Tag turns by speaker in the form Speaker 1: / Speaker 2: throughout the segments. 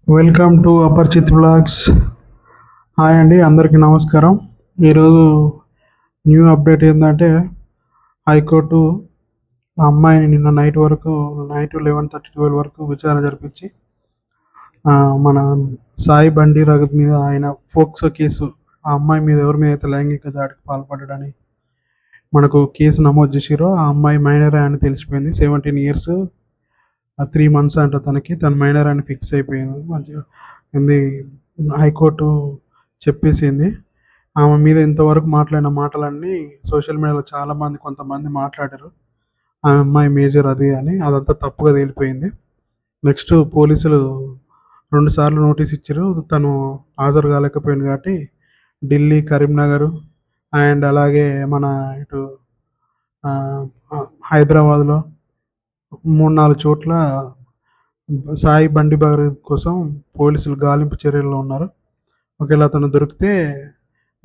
Speaker 1: Welcome to Aparichit blogs. Hi అండి, అందరికీ నమస్కారం. ఈరోజు న్యూ అప్డేట్ ఏంటంటే, హైకోర్టు ఆ అమ్మాయిని నిన్న నైట్ 11:30 12 వరకు విచారణ జరిపించి మన సాయి బండి రగత్ మీద ఆయన ఫోక్సో కేసు, ఆ అమ్మాయి మీద ఎవరి మీద అయితే లైంగిక దాడికి పాల్పడ్డాడని మనకు కేసు నమోదు చేసిరో ఆ అమ్మాయి మైనర్ అని తెలిసిపోయింది. 17 years 3 months అంట. తన మైనర్ అని ఫిక్స్ అయిపోయింది. ఏంది హైకోర్టు చెప్పేసింది. ఆమె మీద ఇంతవరకు మాట్లాడిన మాటలన్నీ సోషల్ మీడియాలో కొంతమంది మాట్లాడారు. ఆ అమ్మాయి మేజర్ అది అని, అదంతా తప్పుగా తేలిపోయింది. నెక్స్ట్ పోలీసులు 2 సార్లు నోటీస్ ఇచ్చారు. తను హాజరు కాలేకపోయింది కాబట్టి ఢిల్లీ, కరీంనగర్ అండ్ అలాగే మన ఇటు హైదరాబాద్లో 3-4 చోట్ల సాయి బండి భగత్ కోసం పోలీసులు గాలింపు చర్యల్లో ఉన్నారు. ఒకవేళ అతను దొరికితే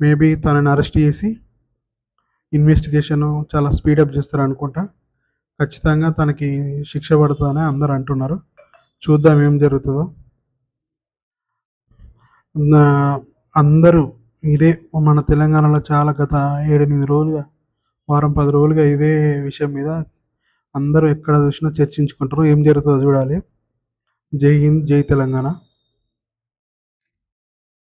Speaker 1: మేబీ తనని అరెస్ట్ చేసి ఇన్వెస్టిగేషన్ చాలా స్పీడప్ చేస్తారు అనుకుంటా. ఖచ్చితంగా తనకి శిక్ష పడుతుందని అందరూ అంటున్నారు. చూద్దాం ఏం జరుగుతుందో. అందరూ ఇదే మన తెలంగాణలో చాలా గత 7-8 రోజులుగా, వారం 10 రోజులుగా ఇదే విషయం మీద అందరూ ఎక్కడ చూసినా చర్చించుకుంటారు. ఏం జరుగుతుందో చూడాలి. జై హింద్, జై తెలంగాణ.